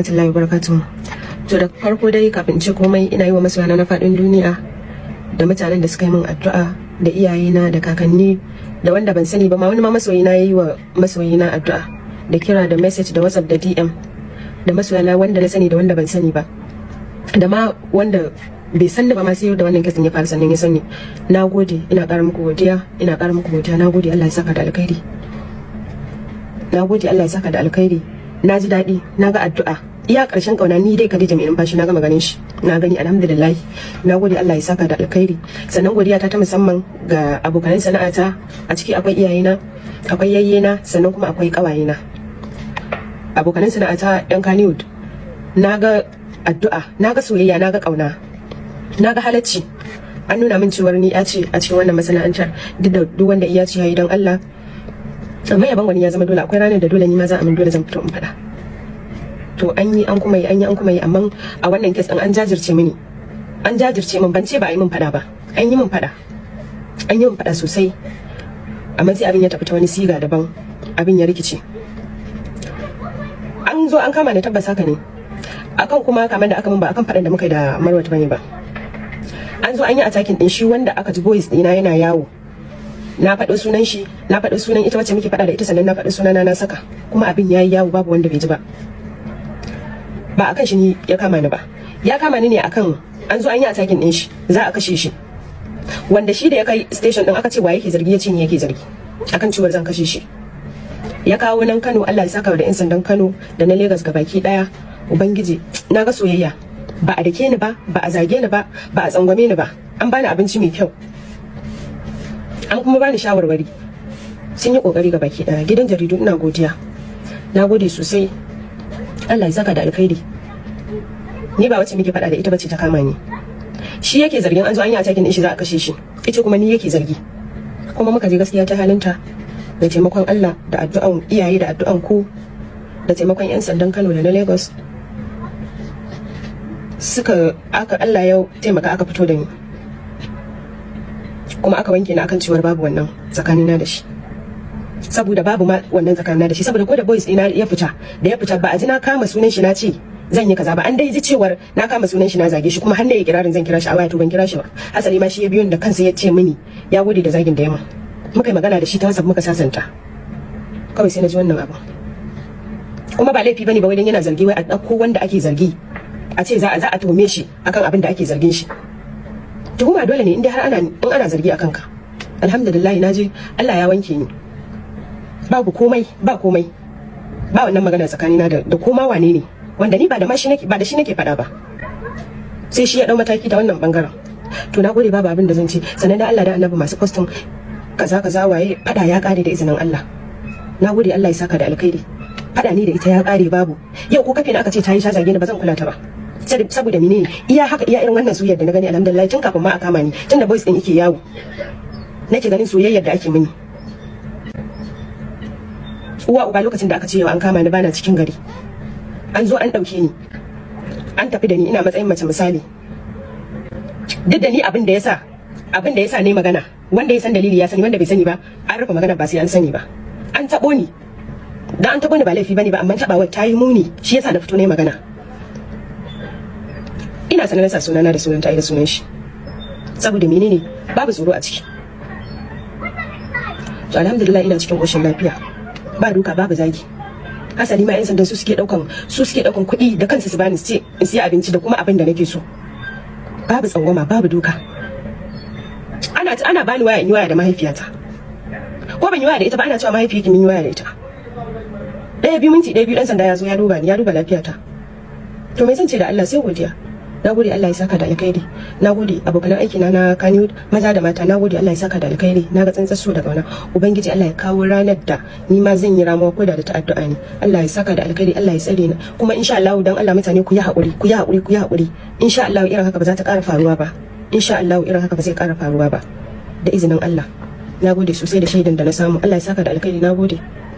warahmatullahi wabarakatuh. To da farko dai kafin ce komai ina yi wa masoyana na faɗin duniya da mutanen da suka yi min addu'a da iyayena da kakanni da wanda ban sani ba ma wani ma masoyina yayi wa masoyina addu'a da kira da message da WhatsApp da DM da masoyana wanda na sani da wanda ban sani ba da ma wanda bai san da ba ma sai da wannan kisan ya faru sannan ya sani. Nagode, ina ƙara muku godiya, ina ƙara muku godiya. Nagode, Allah ya saka da alkhairi. Nagode, Allah ya saka da alkhairi. Na ji daɗi, na ga addu'a. Iya ƙarshen ƙauna ni dai Khadija mai numfashi na gama ganin shi. Na gani alhamdulillah. Nagode, Allah ya saka da alkhairi. Sannan godiya ta musamman ga abokan sana'ata. A ciki akwai iyayena, akwai yayyena, sannan kuma akwai ƙawayena. Abokan sana'ata yan Kaniwood. Na ga addu'a, na ga soyayya, na ga ƙauna. Na ga halacci. An nuna min cewar ni ya ce a cikin wannan masana'antar duk wanda iya ce yayi don Allah. Amma yaban wani ya zama dole, akwai ranar da dole ni ma za a min dole zan fito in faɗa. To an yi an kuma yi amma a wannan kes an jajirce mini. An jajirce min, ban ce ba a yi min faɗa ba. An yi min faɗa. An yi min faɗa sosai. Amma sai abin ya tafi ta wani siga daban. Abin ya rikice. An zo an kama ni tabbas haka ne. Akan kuma kamar da aka min ba akan faɗan da muka yi da Marwat bane ba. An zo an yi attacking din shi wanda aka ji voice dina yana yawo. Na faɗo sunan shi, na faɗo sunan ita wacce muke faɗa da ita, sannan na faɗo sunana na saka. Kuma abin yayi yawo babu wanda bai ji ba. Ba akan shi ne ya kama ni ba. Ya kama ni ne akan an zo an yi attacking din shi, za a kashe shi. Wanda shi da ya kai station din aka ce wa yake zargi, ya ce ni yake zargi. Akan ciwon zan kashe shi. Ya kawo nan Kano, Allah ya saka da 'yan sandan Kano da na Lagos gabaki daya. Ubangiji, na ga soyayya. Ba a dake ni ba, ba a zage ni ba, ba a tsangwame ni ba. An bani abinci mai kyau. An kuma bani shawarwari. Sun yi kokari baki daya. Gidan jaridu ina godiya. Na gode sosai. Allah ya saka da alkhairi. Ni ba wacce muke faɗa da ita bace ta kama ni. Shi yake zargin an zo an yi attacking din shi za a kashe shi. Ita kuma ni yake zargi. Kuma muka je gaskiya ta halinta da taimakon Allah da addu'an iyaye da addu'an ku da taimakon 'yan sandan Kano da na Lagos. Allah ya taimaka aka fito da ni, kuma aka wanke ni akan cewar babu wannan tsakanina da shi, saboda babu ma wannan tsakanina da shi, saboda ko da boys ina ya fita ba a ji na kama sunan shi na ce zan yi kaza ba, an dai ji cewar na kama sunan shi na zage shi, kuma har ne kirarin zan kira shi a waya to ban kira shi ba. Hasali ma shi ya biyo da kansa ya ce mini ya gode da zagin da yamma. Muka yi magana da shi ta WhatsApp muka sasanta. Kawai sai na ji wannan abu, kuma ba laifi bane ba wajen yana zargi wai a ɗauko wanda ake zargi a ce za a tuhume shi akan abin da ake zargin shi. Tuhuma dole ne in ana zargi akan ka. Alhamdulillah na je Allah ya wanke ni. Babu komai ba wannan magana tsakanina da koma wane ne wanda ni ba da shi nake faɗa ba. Sai shi ya dau mataki da wannan bangaren. To na gode babu abin da zan ce. Sannan da Allah da Annabi masu postin kaza waye fada ya kare da izinin Allah. Na gode, Allah ya saka da alkhairi. Fada ni da ita ya kare babu. Yau ko kafe na aka ce ta yi sha zage ni ba zan kula ta ba. Saboda menene iya irin wannan soyayyar da na gani alhamdulillah tun kafin ma a kama ni, tun da boys din yake yawo nake ganin soyayyar da ake mini. Uwa uba lokacin da aka ce yau an kama ni bana cikin gari, an zo an dauke ni an tafi da ni ina matsayin mace misali, duk da ni abin da yasa ne magana, wanda ya san dalili ya sani, wanda bai sani ba an rufe magana ba sai an sani ba. An tabo ni dan an tabo ni ba laifi bane ba, amma tabawar ta yi muni, shi yasa na fito ne magana. Ina sanar da sunana da sunan ta da sunan shi, saboda menene babu tsoro a ciki. To alhamdulillah ina cikin koshin lafiya, ba duka babu zagi. Hasali ma 'yan sanda su suke daukan kuɗi da kansu su bani su ce in siya abinci da kuma abin da nake so. Babu tsangwama, babu duka. Ana bani waya in yi waya da mahaifiyata, ko ban yi waya da ita ba ana cewa mahaifiyarki mun yi waya da ita. Minti ɗaya biyu ɗan sanda ya zo ya duba ni, ya duba lafiyata. To me zan ce da Allah sai godiya. Na gode, Allah ya saka da alkhairi. Na gode abokan aiki na Kaniwood maza da mata. Na gode, Allah ya saka da alkhairi. Na ga tsantsar so da kauna. Ubangiji Allah ya kawo ranar da ni ma zan yi ramuwa ko da ta addu'a ne. Allah ya saka da alkhairi, Allah ya tsare ni. Kuma insha Allah dan Allah mutane ku yi haƙuri. Insha Allah irin haka ba za ta ƙara faruwa ba. Insha Allah irin haka ba zai ƙara faruwa ba. Da izinin Allah. Na gode sosai da shaidan da na samu. Allah ya saka da alkhairi. Na gode.